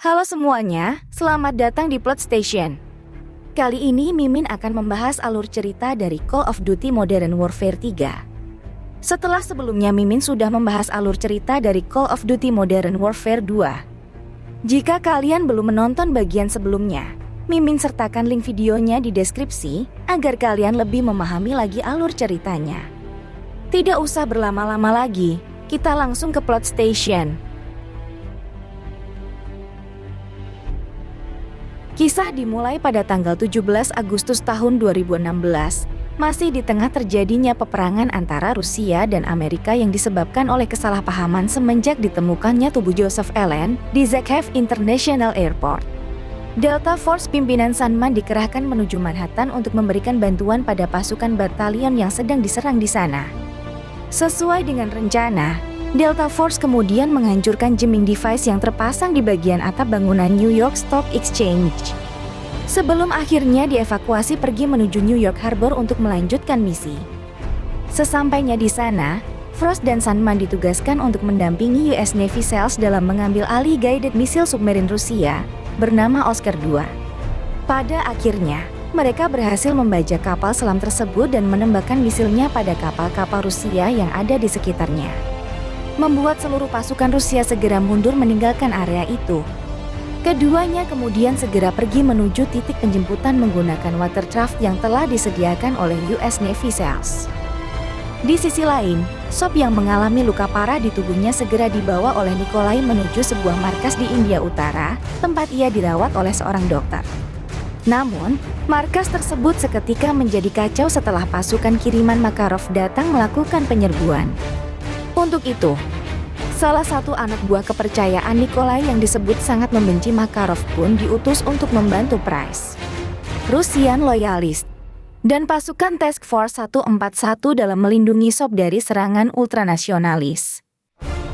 Halo semuanya, selamat datang di Plot Station. Kali ini Mimin akan membahas alur cerita dari Call of Duty Modern Warfare 3. Setelah sebelumnya Mimin sudah membahas alur cerita dari Call of Duty Modern Warfare 2. Jika kalian belum menonton bagian sebelumnya, Mimin sertakan link videonya di deskripsi agar kalian lebih memahami lagi alur ceritanya. Tidak usah berlama-lama lagi, kita langsung ke Plot Station. Kisah dimulai pada tanggal 17 Agustus tahun 2016, masih di tengah terjadinya peperangan antara Rusia dan Amerika yang disebabkan oleh kesalahpahaman semenjak ditemukannya tubuh Joseph Allen di Zakhev International Airport. Delta Force pimpinan Sanman dikerahkan menuju Manhattan untuk memberikan bantuan pada pasukan batalion yang sedang diserang di sana. Sesuai dengan rencana, Delta Force kemudian menghancurkan jamming device yang terpasang di bagian atap bangunan New York Stock Exchange. Sebelum akhirnya dievakuasi pergi menuju New York Harbor untuk melanjutkan misi. Sesampainya di sana, Frost dan Sanman ditugaskan untuk mendampingi US Navy SEALs dalam mengambil alih guided missile submarine Rusia bernama Oscar II. Pada akhirnya, mereka berhasil membajak kapal selam tersebut dan menembakkan misilnya pada kapal-kapal Rusia yang ada di sekitarnya, membuat seluruh pasukan Rusia segera mundur meninggalkan area itu. Keduanya kemudian segera pergi menuju titik penjemputan menggunakan watercraft yang telah disediakan oleh US Navy SEALs. Di sisi lain, Sop yang mengalami luka parah di tubuhnya segera dibawa oleh Nikolai menuju sebuah markas di India Utara, tempat ia dirawat oleh seorang dokter. Namun, markas tersebut seketika menjadi kacau setelah pasukan kiriman Makarov datang melakukan penyerbuan. Untuk itu, salah satu anak buah kepercayaan Nikolai yang disebut sangat membenci Makarov pun diutus untuk membantu Price, Rusian loyalis, dan pasukan Task Force 141 dalam melindungi Sop dari serangan ultranasionalis.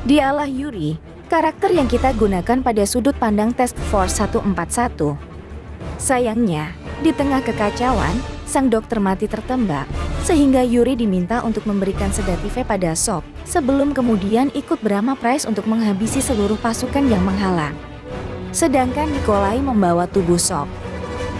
Dialah Yuri, karakter yang kita gunakan pada sudut pandang Task Force 141. Sayangnya, di tengah kekacauan, sang dokter mati tertembak, sehingga Yuri diminta untuk memberikan sedatif pada Sop, sebelum kemudian ikut bersama Price untuk menghabisi seluruh pasukan yang menghalang. Sedangkan Nikolai membawa tubuh Sop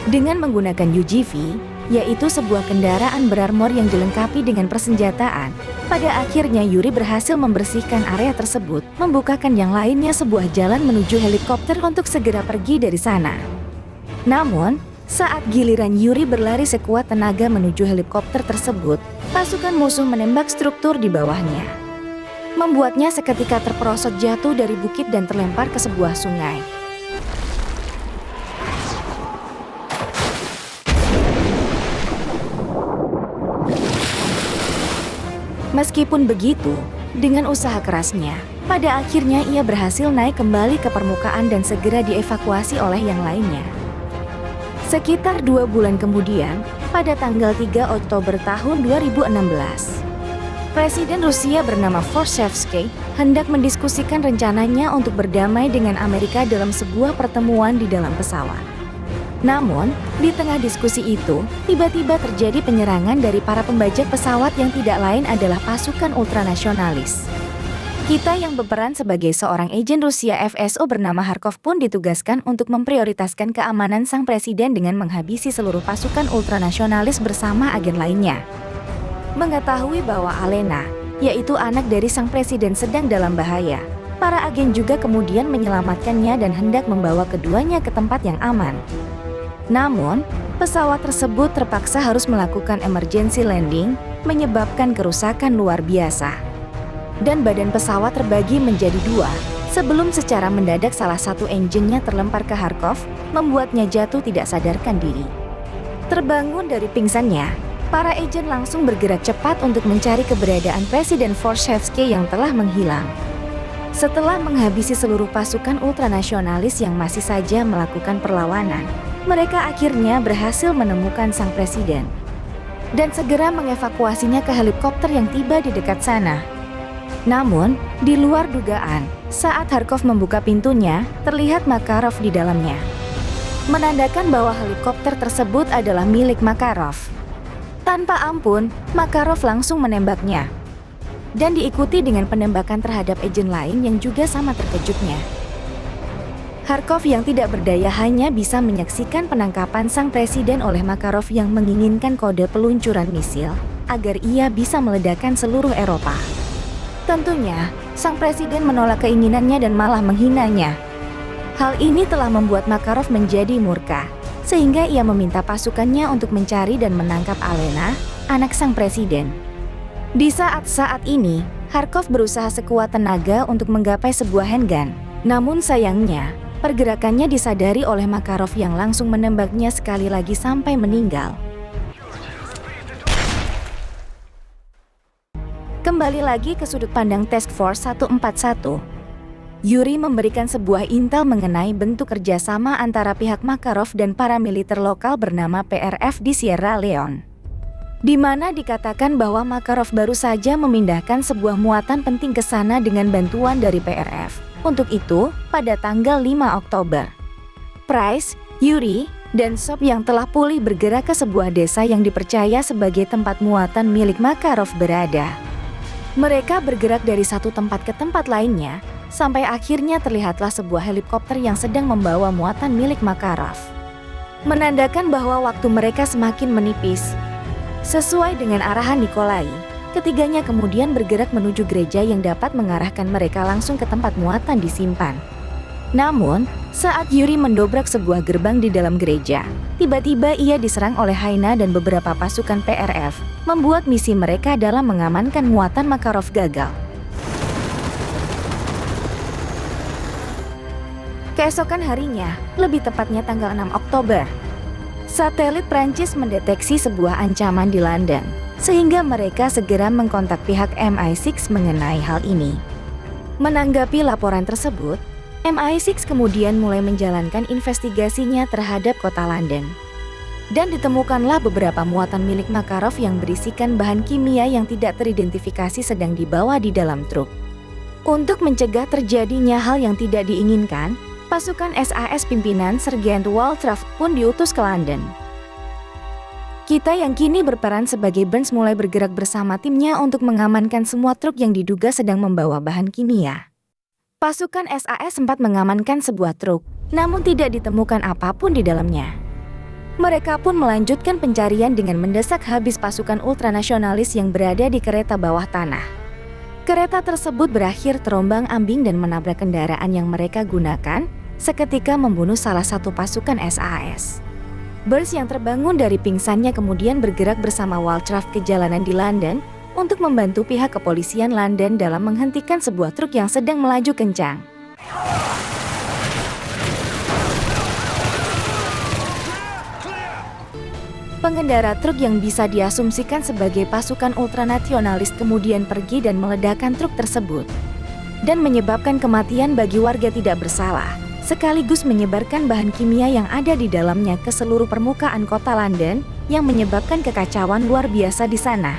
dengan menggunakan UGV, yaitu sebuah kendaraan berarmor yang dilengkapi dengan persenjataan. Pada akhirnya Yuri berhasil membersihkan area tersebut, membukakan yang lainnya sebuah jalan menuju helikopter untuk segera pergi dari sana. Namun, saat giliran Yuri berlari sekuat tenaga menuju helikopter tersebut, pasukan musuh menembak struktur di bawahnya, membuatnya seketika terperosot jatuh dari bukit dan terlempar ke sebuah sungai. Meskipun begitu, dengan usaha kerasnya, pada akhirnya ia berhasil naik kembali ke permukaan dan segera dievakuasi oleh yang lainnya. Sekitar 2 bulan kemudian, pada tanggal 3 Oktober tahun 2016, Presiden Rusia bernama Vorshevsky hendak mendiskusikan rencananya untuk berdamai dengan Amerika dalam sebuah pertemuan di dalam pesawat. Namun, di tengah diskusi itu, tiba-tiba terjadi penyerangan dari para pembajak pesawat yang tidak lain adalah pasukan ultranasionalis. Kita yang berperan sebagai seorang agen Rusia FSO bernama Kharkov pun ditugaskan untuk memprioritaskan keamanan sang presiden dengan menghabisi seluruh pasukan ultranasionalis bersama agen lainnya. Mengetahui bahwa Alena, yaitu anak dari sang presiden sedang dalam bahaya, para agen juga kemudian menyelamatkannya dan hendak membawa keduanya ke tempat yang aman. Namun, pesawat tersebut terpaksa harus melakukan emergency landing, menyebabkan kerusakan luar biasa. Dan badan pesawat terbagi menjadi 2, sebelum secara mendadak salah satu engine-nya terlempar ke Kharkov, membuatnya jatuh tidak sadarkan diri. Terbangun dari pingsannya, para agen langsung bergerak cepat untuk mencari keberadaan Presiden Vorshevsky yang telah menghilang. Setelah menghabisi seluruh pasukan ultranasionalis yang masih saja melakukan perlawanan, mereka akhirnya berhasil menemukan sang presiden dan segera mengevakuasinya ke helikopter yang tiba di dekat sana. Namun, di luar dugaan, saat Kharkov membuka pintunya, terlihat Makarov di dalamnya, menandakan bahwa helikopter tersebut adalah milik Makarov. Tanpa ampun, Makarov langsung menembaknya, dan diikuti dengan penembakan terhadap agen lain yang juga sama terkejutnya. Kharkov yang tidak berdaya hanya bisa menyaksikan penangkapan sang presiden oleh Makarov yang menginginkan kode peluncuran misil agar ia bisa meledakkan seluruh Eropa. Tentunya, sang presiden menolak keinginannya dan malah menghinanya. Hal ini telah membuat Makarov menjadi murka, sehingga ia meminta pasukannya untuk mencari dan menangkap Alena, anak sang presiden. Di saat-saat ini, Kharkov berusaha sekuat tenaga untuk menggapai sebuah handgun. Namun sayangnya, pergerakannya disadari oleh Makarov yang langsung menembaknya sekali lagi sampai meninggal. Kembali lagi ke sudut pandang Task Force 141. Yuri memberikan sebuah intel mengenai bentuk kerjasama antara pihak Makarov dan paramiliter lokal bernama PRF di Sierra Leone, di mana dikatakan bahwa Makarov baru saja memindahkan sebuah muatan penting ke sana dengan bantuan dari PRF. Untuk itu, pada tanggal 5 Oktober, Price, Yuri, dan Soap yang telah pulih bergerak ke sebuah desa yang dipercaya sebagai tempat muatan milik Makarov berada. Mereka bergerak dari satu tempat ke tempat lainnya, sampai akhirnya terlihatlah sebuah helikopter yang sedang membawa muatan milik Makarov. Menandakan bahwa waktu mereka semakin menipis. Sesuai dengan arahan Nikolai, ketiganya kemudian bergerak menuju gereja yang dapat mengarahkan mereka langsung ke tempat muatan disimpan. Namun, saat Yuri mendobrak sebuah gerbang di dalam gereja, tiba-tiba ia diserang oleh Haina dan beberapa pasukan PRF, membuat misi mereka dalam mengamankan muatan Makarov gagal. Keesokan harinya, lebih tepatnya tanggal 6 Oktober, satelit Prancis mendeteksi sebuah ancaman di London, sehingga mereka segera mengkontak pihak MI6 mengenai hal ini. Menanggapi laporan tersebut, MI6 kemudian mulai menjalankan investigasinya terhadap kota London. Dan ditemukanlah beberapa muatan milik Makarov yang berisikan bahan kimia yang tidak teridentifikasi sedang dibawa di dalam truk. Untuk mencegah terjadinya hal yang tidak diinginkan, pasukan SAS pimpinan Sergeant Waltraff pun diutus ke London. Kita yang kini berperan sebagai Burns mulai bergerak bersama timnya untuk mengamankan semua truk yang diduga sedang membawa bahan kimia. Pasukan SAS sempat mengamankan sebuah truk, namun tidak ditemukan apapun di dalamnya. Mereka pun melanjutkan pencarian dengan mendesak habis pasukan ultranasionalis yang berada di kereta bawah tanah. Kereta tersebut berakhir terombang-ambing dan menabrak kendaraan yang mereka gunakan, seketika membunuh salah satu pasukan SAS. Burns yang terbangun dari pingsannya kemudian bergerak bersama Waltraff ke jalanan di London untuk membantu pihak kepolisian London dalam menghentikan sebuah truk yang sedang melaju kencang. Pengendara truk yang bisa diasumsikan sebagai pasukan ultranasionalis kemudian pergi dan meledakkan truk tersebut, dan menyebabkan kematian bagi warga tidak bersalah, sekaligus menyebarkan bahan kimia yang ada di dalamnya ke seluruh permukaan kota London yang menyebabkan kekacauan luar biasa di sana.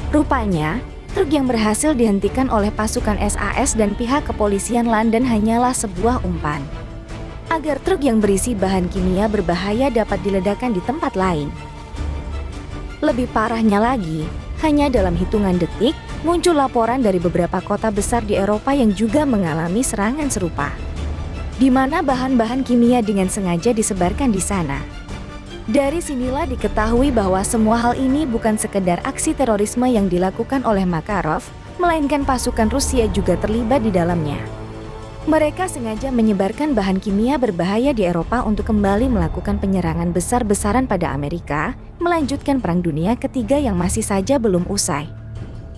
Rupanya, truk yang berhasil dihentikan oleh pasukan SAS dan pihak kepolisian London hanyalah sebuah umpan agar truk yang berisi bahan kimia berbahaya dapat diledakkan di tempat lain. Lebih parahnya lagi, hanya dalam hitungan detik, muncul laporan dari beberapa kota besar di Eropa yang juga mengalami serangan serupa, di mana bahan-bahan kimia dengan sengaja disebarkan di sana. Dari sinilah diketahui bahwa semua hal ini bukan sekedar aksi terorisme yang dilakukan oleh Makarov, melainkan pasukan Rusia juga terlibat di dalamnya. Mereka sengaja menyebarkan bahan kimia berbahaya di Eropa untuk kembali melakukan penyerangan besar-besaran pada Amerika, melanjutkan Perang Dunia Ketiga yang masih saja belum usai.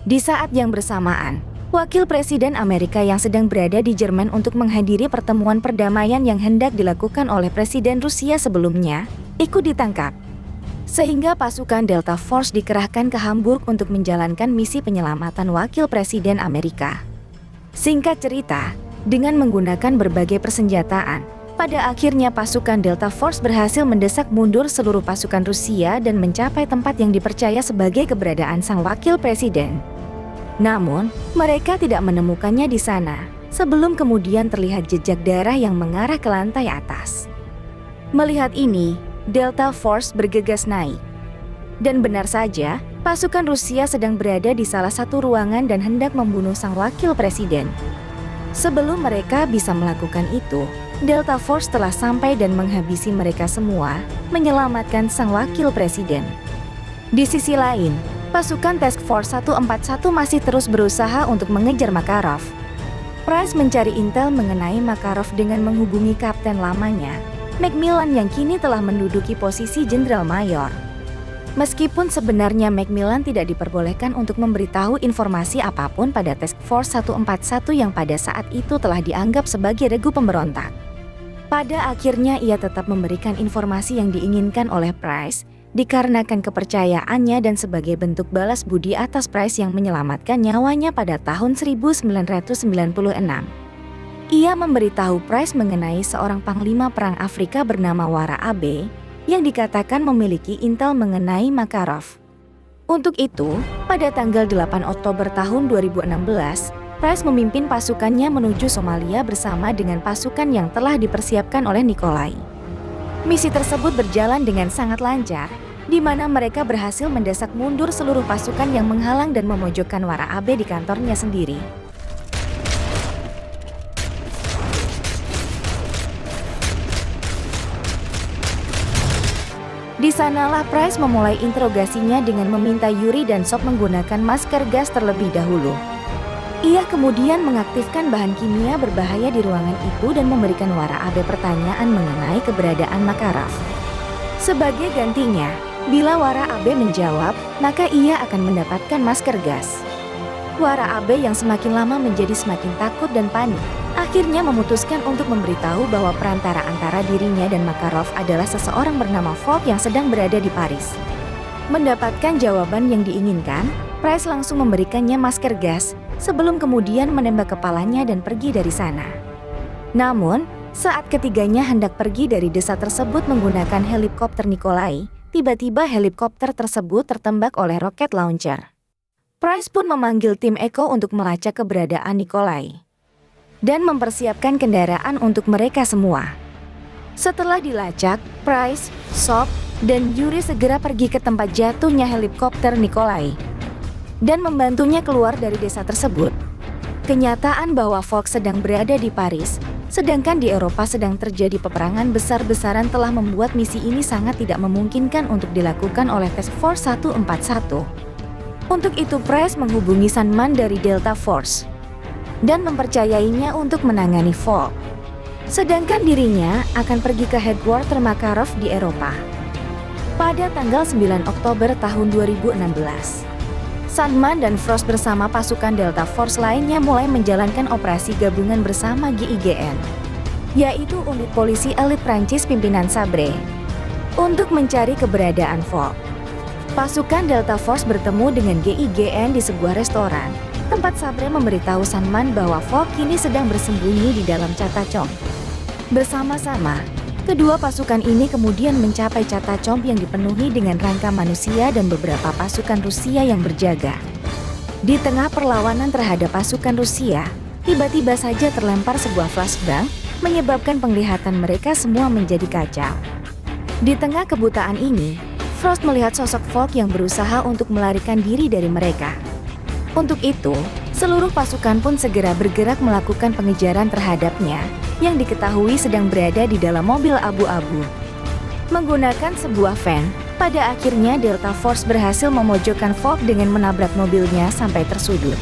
Di saat yang bersamaan, Wakil Presiden Amerika yang sedang berada di Jerman untuk menghadiri pertemuan perdamaian yang hendak dilakukan oleh Presiden Rusia sebelumnya, ikut ditangkap. Sehingga pasukan Delta Force dikerahkan ke Hamburg untuk menjalankan misi penyelamatan Wakil Presiden Amerika. Singkat cerita, dengan menggunakan berbagai persenjataan, pada akhirnya pasukan Delta Force berhasil mendesak mundur seluruh pasukan Rusia dan mencapai tempat yang dipercaya sebagai keberadaan sang Wakil Presiden. Namun, mereka tidak menemukannya di sana, sebelum kemudian terlihat jejak darah yang mengarah ke lantai atas. Melihat ini, Delta Force bergegas naik. Dan benar saja, pasukan Rusia sedang berada di salah satu ruangan dan hendak membunuh sang Wakil Presiden. Sebelum mereka bisa melakukan itu, Delta Force telah sampai dan menghabisi mereka semua, menyelamatkan sang wakil presiden. Di sisi lain, pasukan Task Force 141 masih terus berusaha untuk mengejar Makarov. Price mencari intel mengenai Makarov dengan menghubungi kapten lamanya, Macmillan yang kini telah menduduki posisi Jenderal Mayor. Meskipun sebenarnya Macmillan tidak diperbolehkan untuk memberitahu informasi apapun pada Task Force 141 yang pada saat itu telah dianggap sebagai regu pemberontak. Pada akhirnya ia tetap memberikan informasi yang diinginkan oleh Price, dikarenakan kepercayaannya dan sebagai bentuk balas budi atas Price yang menyelamatkan nyawanya pada tahun 1996. Ia memberitahu Price mengenai seorang panglima perang Afrika bernama Wara Abe, yang dikatakan memiliki intel mengenai Makarov. Untuk itu, pada tanggal 8 Oktober tahun 2016, Price memimpin pasukannya menuju Somalia bersama dengan pasukan yang telah dipersiapkan oleh Nikolai. Misi tersebut berjalan dengan sangat lancar, di mana mereka berhasil mendesak mundur seluruh pasukan yang menghalang dan memojokkan Wara Abe di kantornya sendiri. Di sanalah Price memulai interogasinya dengan meminta Yuri dan Sop menggunakan masker gas terlebih dahulu. Ia kemudian mengaktifkan bahan kimia berbahaya di ruangan itu dan memberikan Wara Abe pertanyaan mengenai keberadaan Makarov. Sebagai gantinya, bila Wara Abe menjawab, maka ia akan mendapatkan masker gas. Wara Abe yang semakin lama menjadi semakin takut dan panik, akhirnya memutuskan untuk memberitahu bahwa perantara antara dirinya dan Makarov adalah seseorang bernama Falk yang sedang berada di Paris. Mendapatkan jawaban yang diinginkan, Price langsung memberikannya masker gas, sebelum kemudian menembak kepalanya dan pergi dari sana. Namun, saat ketiganya hendak pergi dari desa tersebut menggunakan helikopter Nikolai, tiba-tiba helikopter tersebut tertembak oleh roket launcher. Price pun memanggil tim Echo untuk melacak keberadaan Nikolai dan mempersiapkan kendaraan untuk mereka semua. Setelah dilacak, Price, Sop, dan Yuri segera pergi ke tempat jatuhnya helikopter Nikolai dan membantunya keluar dari desa tersebut. Kenyataan bahwa Falk sedang berada di Paris, sedangkan di Eropa sedang terjadi peperangan besar-besaran telah membuat misi ini sangat tidak memungkinkan untuk dilakukan oleh Task Force 141. Untuk itu Price menghubungi Sandman dari Delta Force dan mempercayainya untuk menangani Falk. Sedangkan dirinya akan pergi ke headquarter Makarov di Eropa. Pada tanggal 9 Oktober tahun 2016, Sandman dan Frost bersama pasukan Delta Force lainnya mulai menjalankan operasi gabungan bersama GIGN, yaitu unit polisi elit Prancis pimpinan Sabre, untuk mencari keberadaan Falk. Pasukan Delta Force bertemu dengan GIGN di sebuah restoran, tempat Sabre memberitahu Sandman bahwa Falk kini sedang bersembunyi di dalam Catacomb. Bersama-sama, kedua pasukan ini kemudian mencapai Catacomb yang dipenuhi dengan rangka manusia dan beberapa pasukan Rusia yang berjaga. Di tengah perlawanan terhadap pasukan Rusia, tiba-tiba saja terlempar sebuah flashbang, menyebabkan penglihatan mereka semua menjadi kacau. Di tengah kebutaan ini, Frost melihat sosok Falk yang berusaha untuk melarikan diri dari mereka. Untuk itu, seluruh pasukan pun segera bergerak melakukan pengejaran terhadapnya, yang diketahui sedang berada di dalam mobil abu-abu. Menggunakan sebuah van, pada akhirnya Delta Force berhasil memojokkan Falk dengan menabrak mobilnya sampai tersudut.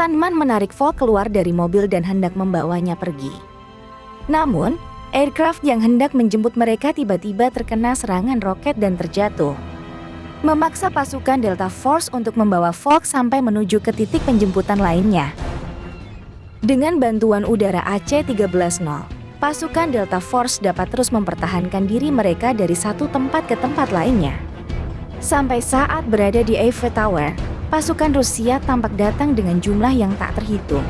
Sandman menarik Falk keluar dari mobil dan hendak membawanya pergi. Namun, aircraft yang hendak menjemput mereka tiba-tiba terkena serangan roket dan terjatuh, memaksa pasukan Delta Force untuk membawa Falk sampai menuju ke titik penjemputan lainnya. Dengan bantuan udara AC-13-0, pasukan Delta Force dapat terus mempertahankan diri mereka dari satu tempat ke tempat lainnya. Sampai saat berada di Eiffel Tower, pasukan Rusia tampak datang dengan jumlah yang tak terhitung.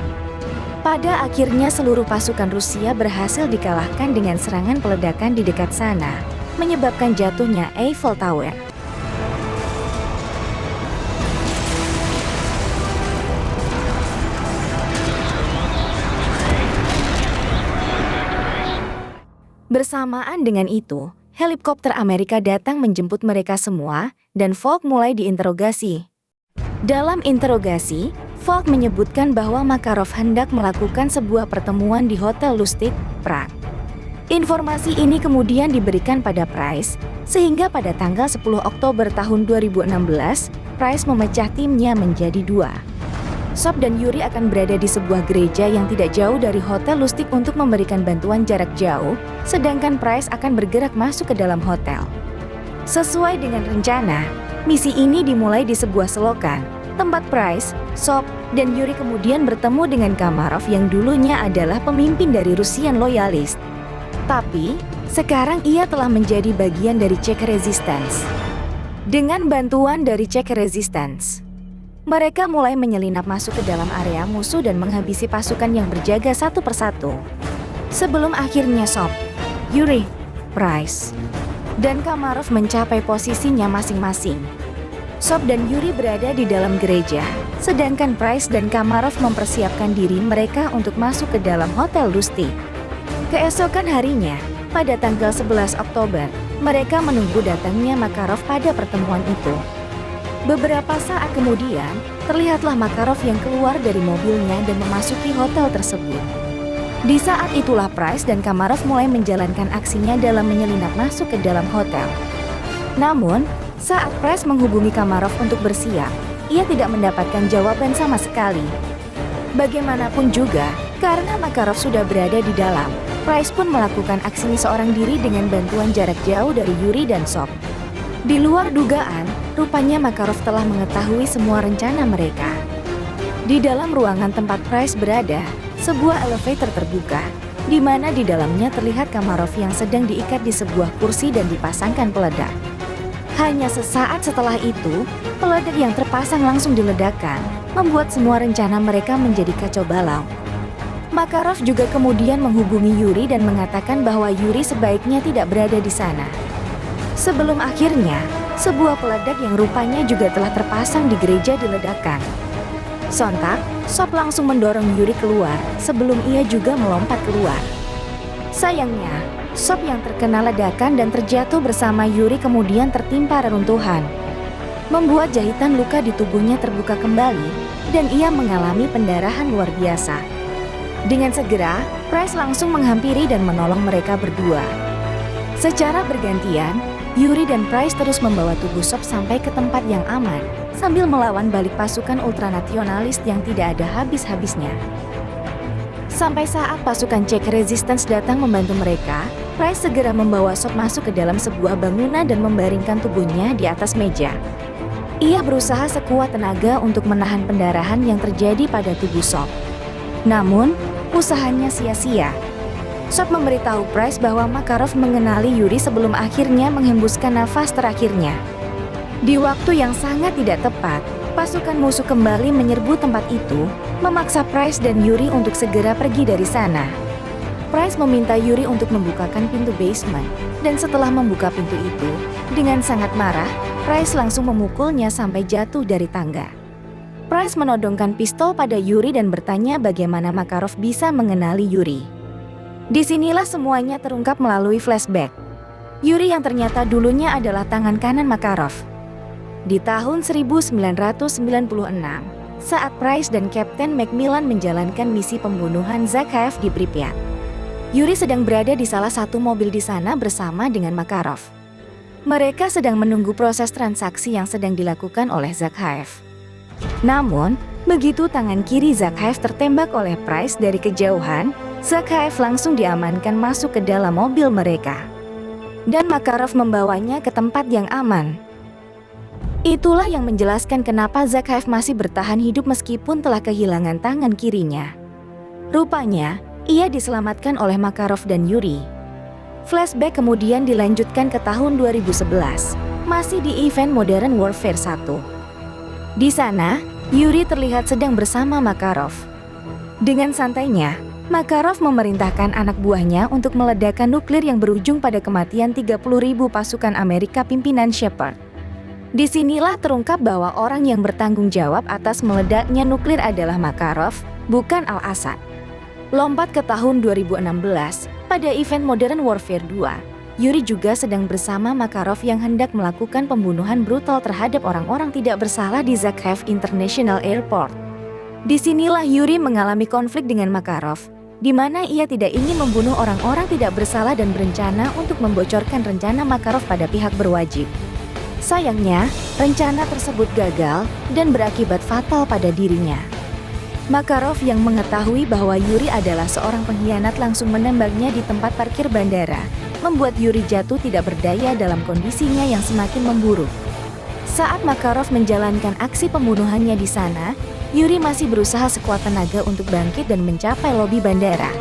Pada akhirnya seluruh pasukan Rusia berhasil dikalahkan dengan serangan peledakan di dekat sana, menyebabkan jatuhnya Eiffel Tower. Bersamaan dengan itu, helikopter Amerika datang menjemput mereka semua, dan Falk mulai diinterogasi. Dalam interogasi, Falk menyebutkan bahwa Makarov hendak melakukan sebuah pertemuan di Hotel Lustig, Prague. Informasi ini kemudian diberikan pada Price, sehingga pada tanggal 10 Oktober tahun 2016, Price memecah timnya menjadi dua. Soap dan Yuri akan berada di sebuah gereja yang tidak jauh dari Hotel Lustig untuk memberikan bantuan jarak jauh, sedangkan Price akan bergerak masuk ke dalam hotel. Sesuai dengan rencana, misi ini dimulai di sebuah selokan, tempat Price, Soap, dan Yuri kemudian bertemu dengan Kamarov yang dulunya adalah pemimpin dari Rusian loyalis. Tapi, sekarang ia telah menjadi bagian dari Czech Resistance. Dengan bantuan dari Czech Resistance, mereka mulai menyelinap masuk ke dalam area musuh dan menghabisi pasukan yang berjaga satu persatu. Sebelum akhirnya Soap, Yuri, Price, dan Kamarov mencapai posisinya masing-masing. Soap dan Yuri berada di dalam gereja, sedangkan Price dan Kamarov mempersiapkan diri mereka untuk masuk ke dalam Hotel Lustig. Keesokan harinya, pada tanggal 11 Oktober, mereka menunggu datangnya Makarov pada pertemuan itu. Beberapa saat kemudian, terlihatlah Makarov yang keluar dari mobilnya dan memasuki hotel tersebut. Di saat itulah Price dan Kamarov mulai menjalankan aksinya dalam menyelinap masuk ke dalam hotel. Namun, saat Price menghubungi Kamarov untuk bersiap, ia tidak mendapatkan jawaban sama sekali. Bagaimanapun juga, karena Makarov sudah berada di dalam, Price pun melakukan aksinya seorang diri dengan bantuan jarak jauh dari Yuri dan Soap. Di luar dugaan, rupanya Makarov telah mengetahui semua rencana mereka. Di dalam ruangan tempat Price berada, sebuah elevator terbuka, di mana di dalamnya terlihat Kamarov yang sedang diikat di sebuah kursi dan dipasangkan peledak. Hanya sesaat setelah itu, peledak yang terpasang langsung diledakkan, membuat semua rencana mereka menjadi kacau balau. Makarov juga kemudian menghubungi Yuri dan mengatakan bahwa Yuri sebaiknya tidak berada di sana. Sebelum akhirnya, sebuah peledak yang rupanya juga telah terpasang di gereja diledakkan. Sontak, Soap langsung mendorong Yuri keluar sebelum ia juga melompat keluar. Sayangnya, Soap yang terkena ledakan dan terjatuh bersama Yuri kemudian tertimpa reruntuhan, membuat jahitan luka di tubuhnya terbuka kembali dan ia mengalami pendarahan luar biasa. Dengan segera, Price langsung menghampiri dan menolong mereka berdua. Secara bergantian, Yuri dan Price terus membawa tubuh Soap sampai ke tempat yang aman, sambil melawan balik pasukan ultranasionalis yang tidak ada habis-habisnya. Sampai saat pasukan Czech Resistance datang membantu mereka, Price segera membawa Soap masuk ke dalam sebuah bangunan dan membaringkan tubuhnya di atas meja. Ia berusaha sekuat tenaga untuk menahan pendarahan yang terjadi pada tubuh Soap. Namun, usahanya sia-sia. Soap memberitahu Price bahwa Makarov mengenali Yuri sebelum akhirnya menghembuskan nafas terakhirnya. Di waktu yang sangat tidak tepat, pasukan musuh kembali menyerbu tempat itu, memaksa Price dan Yuri untuk segera pergi dari sana. Price meminta Yuri untuk membukakan pintu basement, dan setelah membuka pintu itu, dengan sangat marah, Price langsung memukulnya sampai jatuh dari tangga. Price menodongkan pistol pada Yuri dan bertanya bagaimana Makarov bisa mengenali Yuri. Disinilah semuanya terungkap melalui flashback. Yuri yang ternyata dulunya adalah tangan kanan Makarov. Di tahun 1996, saat Price dan Kapten Macmillan menjalankan misi pembunuhan Zakhaev di Pripyat, Yuri sedang berada di salah satu mobil di sana bersama dengan Makarov. Mereka sedang menunggu proses transaksi yang sedang dilakukan oleh Zakhaev. Namun, begitu tangan kiri Zakhaev tertembak oleh Price dari kejauhan, Zakhaev langsung diamankan masuk ke dalam mobil mereka. Dan Makarov membawanya ke tempat yang aman. Itulah yang menjelaskan kenapa Zakhaev masih bertahan hidup meskipun telah kehilangan tangan kirinya. Rupanya, ia diselamatkan oleh Makarov dan Yuri. Flashback kemudian dilanjutkan ke tahun 2011, masih di event Modern Warfare 1. Di sana, Yuri terlihat sedang bersama Makarov. Dengan santainya, Makarov memerintahkan anak buahnya untuk meledakkan nuklir yang berujung pada kematian 30.000 pasukan Amerika pimpinan Shepard. Disinilah terungkap bahwa orang yang bertanggung jawab atas meledaknya nuklir adalah Makarov, bukan Al-Assad. Lompat ke tahun 2016, pada event Modern Warfare 2, Yuri juga sedang bersama Makarov yang hendak melakukan pembunuhan brutal terhadap orang-orang tidak bersalah di Zakhaev International Airport. Disinilah Yuri mengalami konflik dengan Makarov, di mana ia tidak ingin membunuh orang-orang tidak bersalah dan berencana untuk membocorkan rencana Makarov pada pihak berwajib. Sayangnya, rencana tersebut gagal dan berakibat fatal pada dirinya. Makarov yang mengetahui bahwa Yuri adalah seorang pengkhianat langsung menembaknya di tempat parkir bandara, membuat Yuri jatuh tidak berdaya dalam kondisinya yang semakin memburuk. Saat Makarov menjalankan aksi pembunuhannya di sana, Yuri masih berusaha sekuat tenaga untuk bangkit dan mencapai lobi bandara.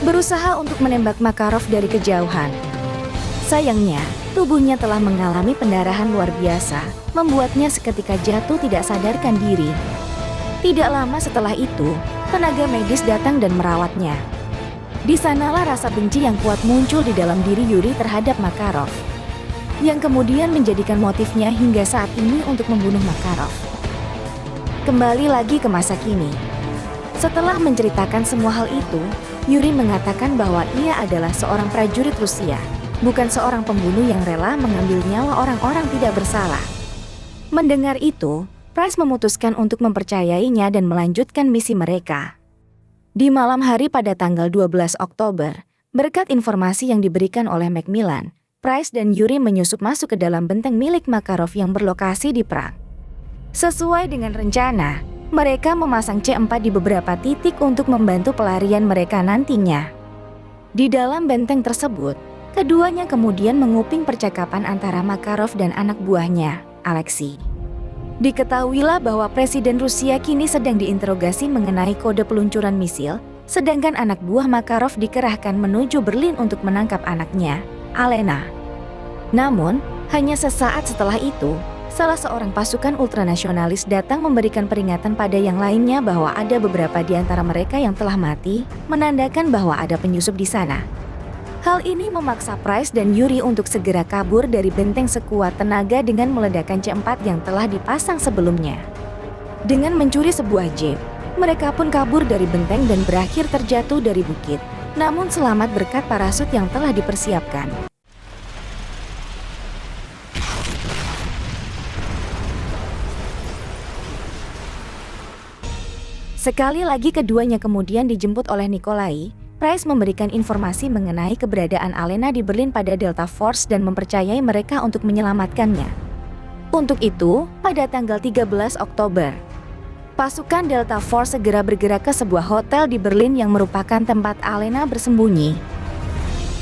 Berusaha untuk menembak Makarov dari kejauhan. Sayangnya, tubuhnya telah mengalami pendarahan luar biasa, membuatnya seketika jatuh tidak sadarkan diri. Tidak lama setelah itu, tenaga medis datang dan merawatnya. Di sanalah rasa benci yang kuat muncul di dalam diri Yuri terhadap Makarov, yang kemudian menjadikan motifnya hingga saat ini untuk membunuh Makarov. Kembali lagi ke masa kini. Setelah menceritakan semua hal itu, Yuri mengatakan bahwa ia adalah seorang prajurit Rusia, bukan seorang pembunuh yang rela mengambil nyawa orang-orang tidak bersalah. Mendengar itu, Price memutuskan untuk mempercayainya dan melanjutkan misi mereka. Di malam hari pada tanggal 12 Oktober, berkat informasi yang diberikan oleh Macmillan, Price dan Yuri menyusup masuk ke dalam benteng milik Makarov yang berlokasi di Prague. Sesuai dengan rencana, mereka memasang C4 di beberapa titik untuk membantu pelarian mereka nantinya. Di dalam benteng tersebut, keduanya kemudian menguping percakapan antara Makarov dan anak buahnya, Alexei. Diketahuilah bahwa Presiden Rusia kini sedang diinterogasi mengenai kode peluncuran misil, sedangkan anak buah Makarov dikerahkan menuju Berlin untuk menangkap anaknya, Alena. Namun, hanya sesaat setelah itu, salah seorang pasukan ultranasionalis datang memberikan peringatan pada yang lainnya bahwa ada beberapa di antara mereka yang telah mati, menandakan bahwa ada penyusup di sana. Hal ini memaksa Price dan Yuri untuk segera kabur dari benteng sekuat tenaga dengan meledakkan C4 yang telah dipasang sebelumnya. Dengan mencuri sebuah jeep, mereka pun kabur dari benteng dan berakhir terjatuh dari bukit, namun selamat berkat parasut yang telah dipersiapkan. Sekali lagi keduanya kemudian dijemput oleh Nikolai. Price memberikan informasi mengenai keberadaan Alena di Berlin pada Delta Force dan mempercayai mereka untuk menyelamatkannya. Untuk itu, pada tanggal 13 Oktober, pasukan Delta Force segera bergerak ke sebuah hotel di Berlin yang merupakan tempat Alena bersembunyi.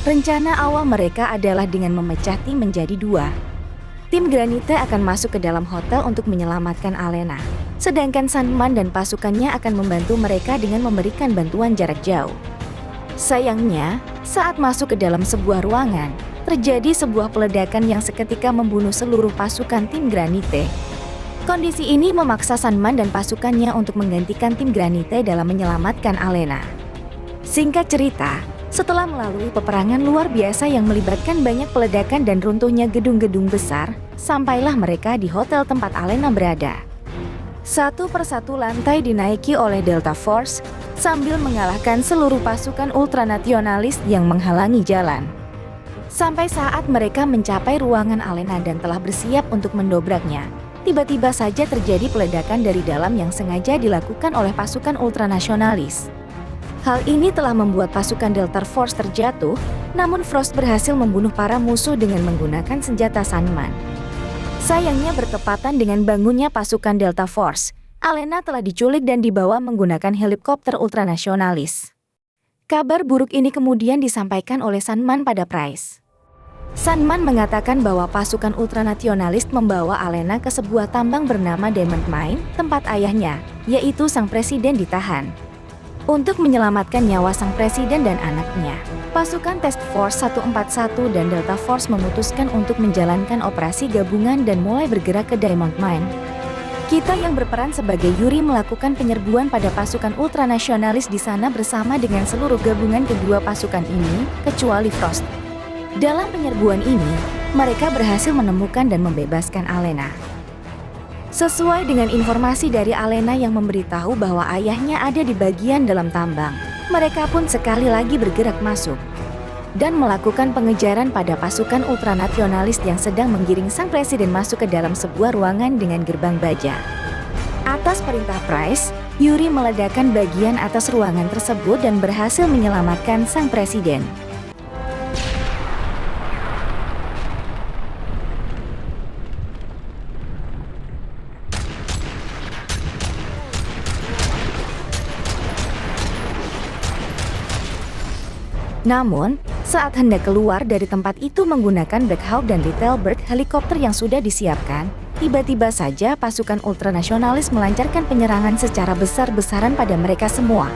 Rencana awal mereka adalah dengan memecah tim menjadi dua. Tim Granite akan masuk ke dalam hotel untuk menyelamatkan Alena, sedangkan Sandman dan pasukannya akan membantu mereka dengan memberikan bantuan jarak jauh. Sayangnya, saat masuk ke dalam sebuah ruangan, terjadi sebuah peledakan yang seketika membunuh seluruh pasukan tim Granite. Kondisi ini memaksa Sandman dan pasukannya untuk menggantikan tim Granite dalam menyelamatkan Alena. Singkat cerita, setelah melalui peperangan luar biasa yang melibatkan banyak peledakan dan runtuhnya gedung-gedung besar, sampailah mereka di hotel tempat Alena berada. Satu persatu lantai dinaiki oleh Delta Force, sambil mengalahkan seluruh pasukan ultranasionalis yang menghalangi jalan. Sampai saat mereka mencapai ruangan Alena dan telah bersiap untuk mendobraknya, tiba-tiba saja terjadi peledakan dari dalam yang sengaja dilakukan oleh pasukan ultranasionalis. Hal ini telah membuat pasukan Delta Force terjatuh, namun Frost berhasil membunuh para musuh dengan menggunakan senjata Sandman. Sayangnya bertepatan dengan bangunnya pasukan Delta Force, Alena telah diculik dan dibawa menggunakan helikopter ultranasionalis. Kabar buruk ini kemudian disampaikan oleh Sandman pada Price. Sandman mengatakan bahwa pasukan ultranasionalis membawa Alena ke sebuah tambang bernama Diamond Mine, tempat ayahnya, yaitu sang presiden ditahan. Untuk menyelamatkan nyawa sang presiden dan anaknya, pasukan Task Force 141 dan Delta Force memutuskan untuk menjalankan operasi gabungan dan mulai bergerak ke Diamond Mine. Kita yang berperan sebagai Yuri melakukan penyerbuan pada pasukan ultranasionalis di sana bersama dengan seluruh gabungan kedua pasukan ini, kecuali Frost. Dalam penyerbuan ini, mereka berhasil menemukan dan membebaskan Alena. Sesuai dengan informasi dari Alena yang memberitahu bahwa ayahnya ada di bagian dalam tambang, mereka pun sekali lagi bergerak masuk dan melakukan pengejaran pada pasukan ultranasionalis yang sedang menggiring sang presiden masuk ke dalam sebuah ruangan dengan gerbang baja. Atas perintah Price, Yuri meledakkan bagian atas ruangan tersebut dan berhasil menyelamatkan sang presiden. Namun, saat hendak keluar dari tempat itu menggunakan Black Hawk dan Little Bird helikopter yang sudah disiapkan, tiba-tiba saja pasukan ultranasionalis melancarkan penyerangan secara besar-besaran pada mereka semua.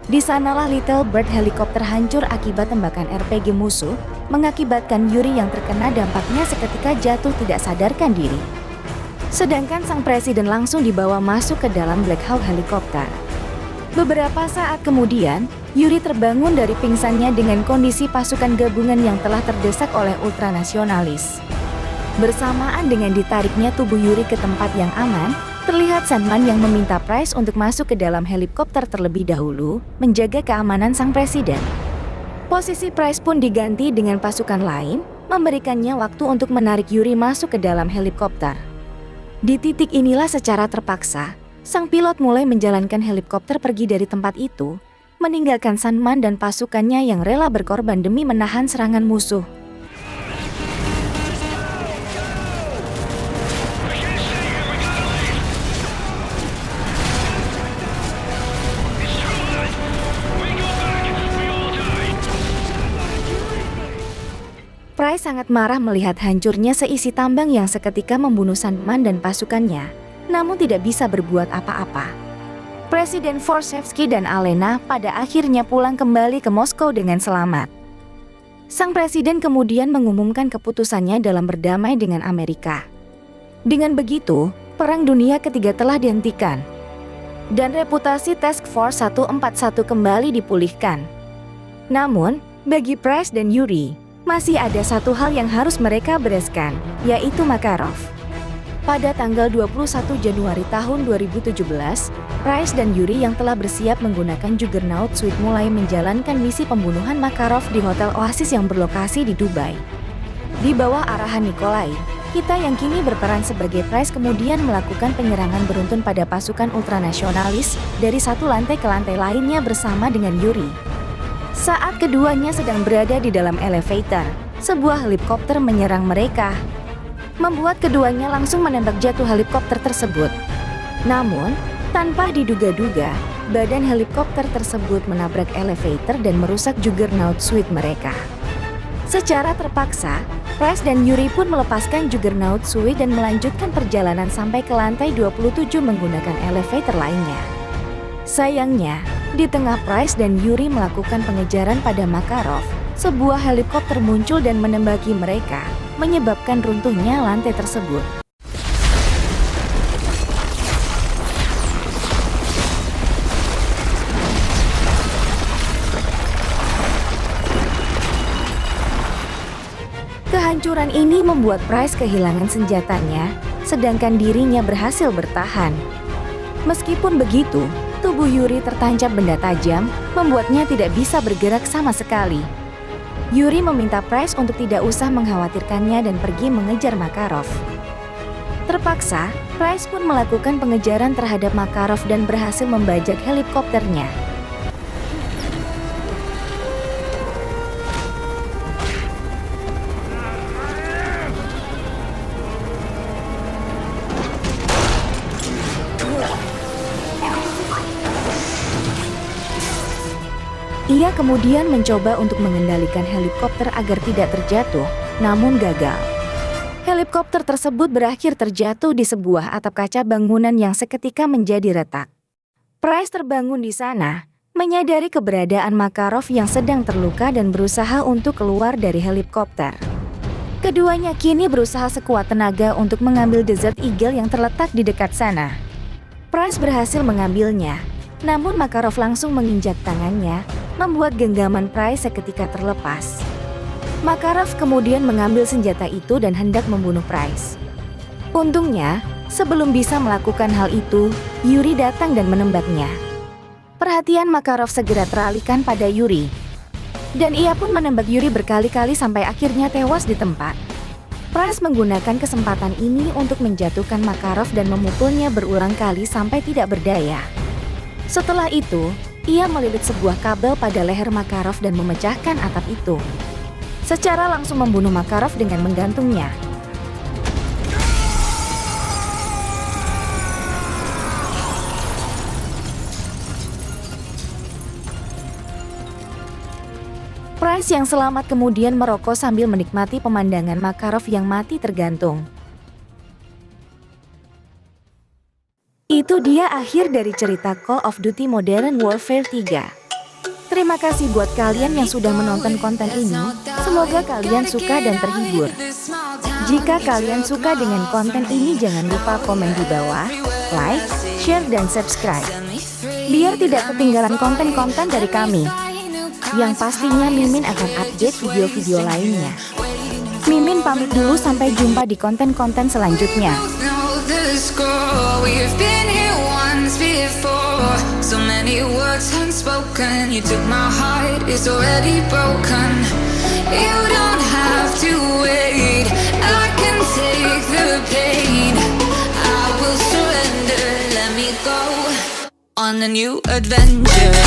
Di sanalah Little Bird helikopter hancur akibat tembakan RPG musuh, mengakibatkan Yuri yang terkena dampaknya seketika jatuh tidak sadarkan diri. Sedangkan sang presiden langsung dibawa masuk ke dalam Black Hawk helikopter. Beberapa saat kemudian, Yuri terbangun dari pingsannya dengan kondisi pasukan gabungan yang telah terdesak oleh ultranasionalis. Bersamaan dengan ditariknya tubuh Yuri ke tempat yang aman, terlihat Sandman yang meminta Price untuk masuk ke dalam helikopter terlebih dahulu, menjaga keamanan sang presiden. Posisi Price pun diganti dengan pasukan lain, memberikannya waktu untuk menarik Yuri masuk ke dalam helikopter. Di titik inilah secara terpaksa, sang pilot mulai menjalankan helikopter pergi dari tempat itu, meninggalkan Sandman dan pasukannya yang rela berkorban demi menahan serangan musuh. Price sangat marah melihat hancurnya seisi tambang yang seketika membunuh Sandman dan pasukannya, namun tidak bisa berbuat apa-apa. Presiden Vorshevsky dan Alena pada akhirnya pulang kembali ke Moskow dengan selamat. Sang presiden kemudian mengumumkan keputusannya dalam berdamai dengan Amerika. Dengan begitu, Perang Dunia Ketiga telah dihentikan, dan reputasi Task Force 141 kembali dipulihkan. Namun, bagi Price dan Yuri, masih ada satu hal yang harus mereka bereskan, yaitu Makarov. Pada tanggal 21 Januari tahun 2017, Price dan Yuri yang telah bersiap menggunakan Juggernaut Suite mulai menjalankan misi pembunuhan Makarov di Hotel Oasis yang berlokasi di Dubai. Di bawah arahan Nikolai, kita yang kini berperan sebagai Price kemudian melakukan penyerangan beruntun pada pasukan ultranasionalis dari satu lantai ke lantai lainnya bersama dengan Yuri. Saat keduanya sedang berada di dalam elevator, sebuah helikopter menyerang mereka, membuat keduanya langsung menembak jatuh helikopter tersebut. Namun, tanpa diduga-duga, badan helikopter tersebut menabrak elevator dan merusak Juggernaut Suite mereka. Secara terpaksa, Price dan Yuri pun melepaskan Juggernaut Suite dan melanjutkan perjalanan sampai ke lantai 27 menggunakan elevator lainnya. Sayangnya, di tengah Price dan Yuri melakukan pengejaran pada Makarov, sebuah helikopter muncul dan menembaki mereka, menyebabkan runtuhnya lantai tersebut. Kehancuran ini membuat Price kehilangan senjatanya, sedangkan dirinya berhasil bertahan. Meskipun begitu, tubuh Yuri tertancap benda tajam, membuatnya tidak bisa bergerak sama sekali. Yuri meminta Price untuk tidak usah mengkhawatirkannya dan pergi mengejar Makarov. Terpaksa, Price pun melakukan pengejaran terhadap Makarov dan berhasil membajak helikopternya. Ia kemudian mencoba untuk mengendalikan helikopter agar tidak terjatuh, namun gagal. Helikopter tersebut berakhir terjatuh di sebuah atap kaca bangunan yang seketika menjadi retak. Price terbangun di sana, menyadari keberadaan Makarov yang sedang terluka dan berusaha untuk keluar dari helikopter. Keduanya kini berusaha sekuat tenaga untuk mengambil Desert Eagle yang terletak di dekat sana. Price berhasil mengambilnya, namun Makarov langsung menginjak tangannya, membuat genggaman Price seketika terlepas. Makarov kemudian mengambil senjata itu dan hendak membunuh Price. Untungnya, Sebelum bisa melakukan hal itu, Yuri datang dan menembaknya. Perhatian Makarov segera teralihkan pada Yuri. Dan ia pun menembak Yuri berkali-kali sampai akhirnya tewas di tempat. Price menggunakan kesempatan ini untuk menjatuhkan Makarov dan memukulnya berulang kali sampai tidak berdaya. Setelah itu, ia melilit sebuah kabel pada leher Makarov dan memecahkan atap itu. Secara langsung membunuh Makarov dengan menggantungnya. Price yang selamat kemudian merokok sambil menikmati pemandangan Makarov yang mati tergantung. Itu dia akhir dari cerita Call of Duty Modern Warfare 3. Terima kasih buat kalian yang sudah menonton konten ini. Semoga kalian suka dan terhibur. Jika kalian suka dengan konten ini, jangan lupa komen di bawah, like, share, dan subscribe. Biar tidak ketinggalan konten-konten dari kami. Yang pastinya Mimin akan update video-video lainnya. Mimin pamit dulu, sampai jumpa di konten-konten selanjutnya. We've been here once before. So many words unspoken. You took my heart, it's already broken. You don't have to wait. I can take the pain. I will surrender. Let me go on a new adventure.